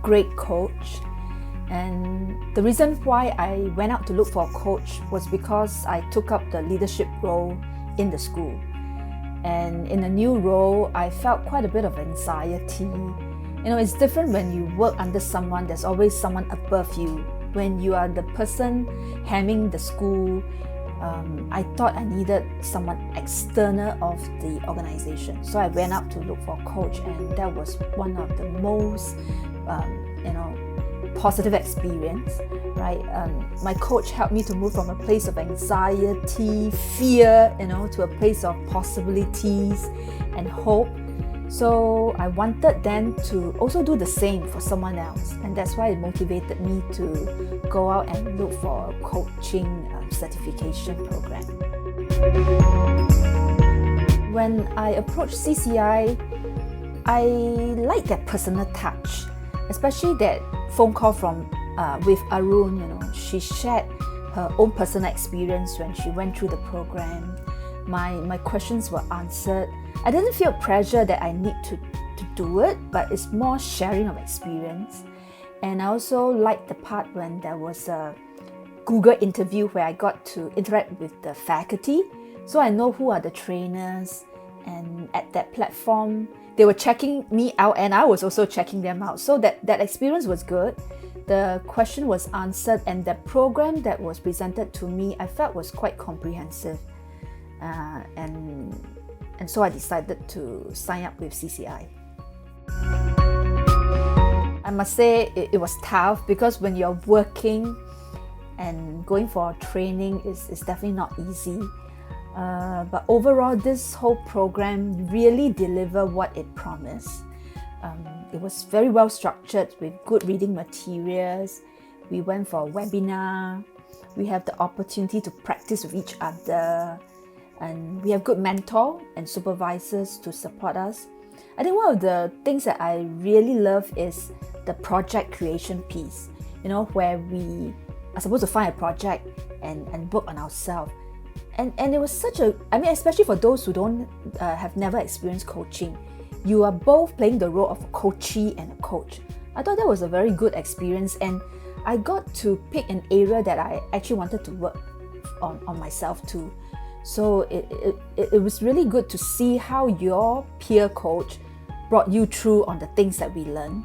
great coach. And the reason why I went out to look for a coach was because I took up the leadership role in the school. And in a new role, I felt quite a bit of anxiety. It's different when you work under someone. There's always someone above you. When you are the person handling the school, I thought I needed someone external of the organization. So I went out to look for a coach, and that was one of the most, positive experience, right? My coach helped me to move from a place of anxiety, fear, to a place of possibilities and hope. So I wanted then to also do the same for someone else, and that's why it motivated me to go out and look for a coaching certification program. When I approached CCI, I liked that personal touch, especially that phone call from with Arun. She shared her own personal experience when she went through the program. My questions were answered. I didn't feel pressure that I need to do it, but it's more sharing of experience. And I also liked the part when there was a Google interview where I got to interact with the faculty. So I know who are the trainers, and at that platform, they were checking me out and I was also checking them out. So that experience was good. The question was answered, and the program that was presented to me, I felt was quite comprehensive. And so I decided to sign up with CCI. I must say it was tough, because when you're working and going for training is definitely not easy. But overall, this whole program really delivered what it promised. It was very well structured with good reading materials. We went for a webinar. We have the opportunity to practice with each other. And we have good mentor and supervisors to support us. I think one of the things that I really love is the project creation piece, where we are supposed to find a project and work on ourselves. And it was especially for those who don't have never experienced coaching, you are both playing the role of a coachee and a coach. I thought that was a very good experience, and I got to pick an area that I actually wanted to work on myself too. So it was really good to see how your peer coach brought you through on the things that we learned.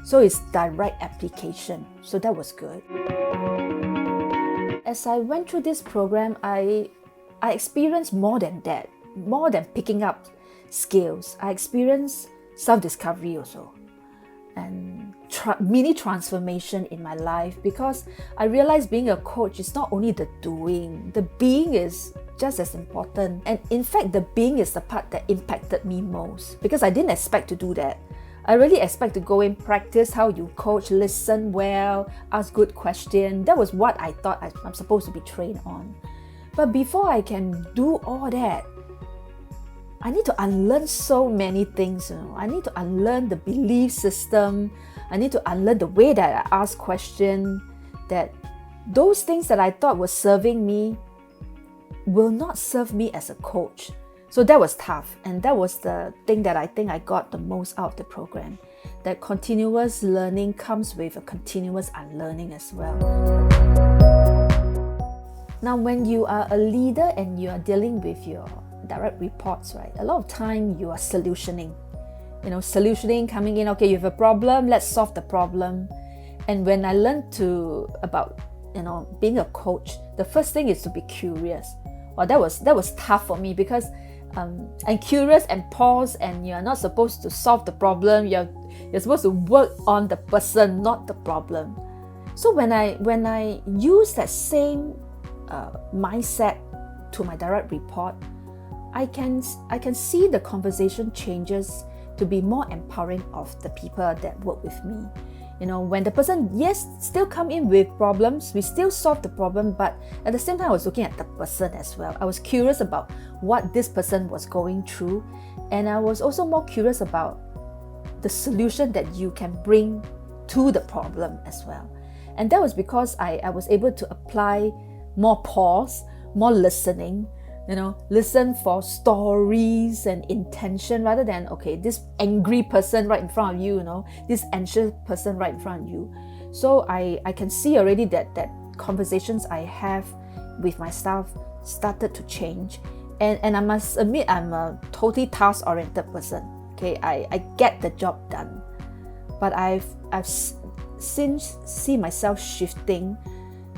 So it's direct application. So that was good. As I went through this program, I experienced more than that, more than picking up skills. I experienced self-discovery also, and mini transformation in my life, because I realized being a coach is not only the doing, the being is just as important. And in fact, the being is the part that impacted me most, because I didn't expect to do that. I really expect to go in, practice how you coach, listen well, ask good questions. That was what I thought I'm supposed to be trained on. But before I can do all that, I need to unlearn so many things. I need to unlearn the belief system. I need to unlearn the way that I ask questions, that those things that I thought were serving me will not serve me as a coach. So that was tough, and that was the thing that I think I got the most out of the program. That continuous learning comes with a continuous unlearning as well. Now, when you are a leader and you are dealing with your direct reports, right, a lot of time you are solutioning. Solutioning, coming in, okay, you have a problem, let's solve the problem. And when I learned about being a coach, the first thing is to be curious. Well, that was tough for me, because I'm curious and pause, and you're not supposed to solve the problem. You're supposed to work on the person, not the problem. So when I use that same mindset to my direct report, I can see the conversation changes to be more empowering of the people that work with me. When the person, yes, still come in with problems, we still solve the problem, but at the same time, I was looking at the person as well. I was curious about what this person was going through, and I was also more curious about the solution that you can bring to the problem as well. And that was because I was able to apply more pause, more listening, listen for stories and intention rather than, okay, this angry person right in front of you, this anxious person right in front of you. So I can see already that conversations I have with my staff started to change. And I must admit, I'm a totally task-oriented person. Okay, I get the job done. But I've since seen myself shifting,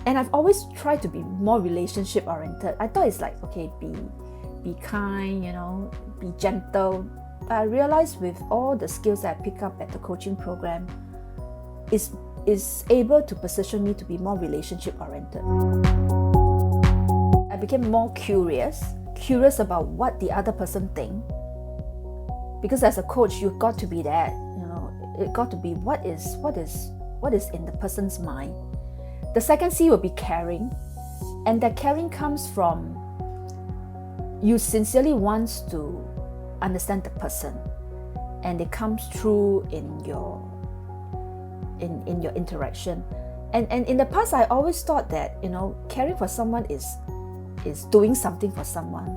and I've always tried to be more relationship oriented. I thought it's like, okay, be kind, be gentle. But I realized with all the skills that I pick up at the coaching program, is able to position me to be more relationship oriented. I became more curious about what the other person think. Because as a coach, you've got to be that, it got to be what is in the person's mind. The second C will be caring, and that caring comes from you sincerely wants to understand the person, and it comes through in your interaction. And in the past, I always thought that caring for someone is doing something for someone.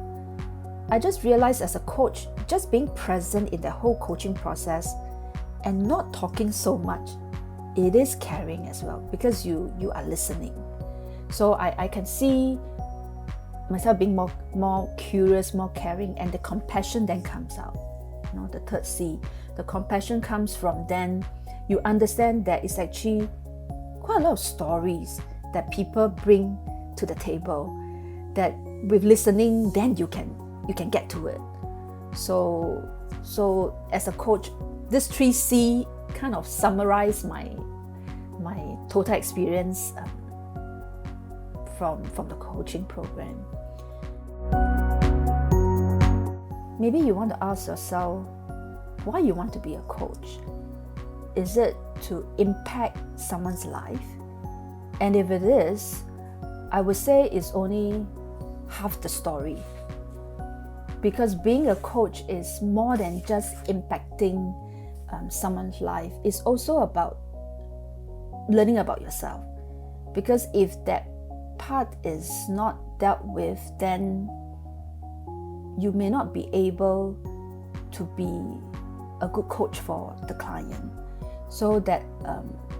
I just realized as a coach, just being present in the whole coaching process and not talking so much, it is caring as well, because you are listening. So I can see myself being more curious, more caring, and the compassion then comes out. The third C, the compassion comes from then you understand that it's actually quite a lot of stories that people bring to the table, that with listening, then you can get to it. So as a coach, this 3C kind of summarize my total experience from the coaching program. Maybe you want to ask yourself why you want to be a coach. Is it to impact someone's life? And if it is, I would say it's only half the story. Because being a coach is more than just impacting someone's life. It's also about learning about yourself. Because if that part is not dealt with, then you may not be able to be a good coach for the client. So that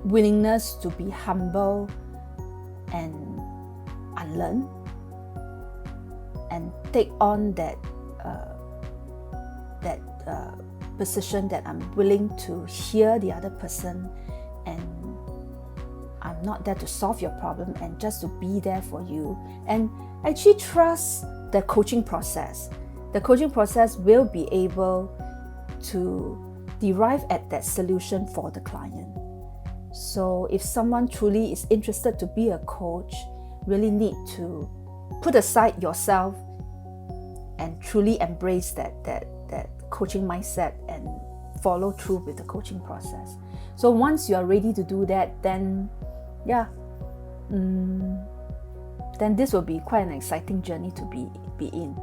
willingness to be humble and unlearn and take on that position that I'm willing to hear the other person, and I'm not there to solve your problem and just to be there for you, and actually trust the coaching process. The coaching process will be able to derive at that solution for the client. So if someone truly is interested to be a coach, really need to put aside yourself and truly embrace that coaching mindset and follow through with the coaching process. So once you are ready to do that, then then this will be quite an exciting journey to be in.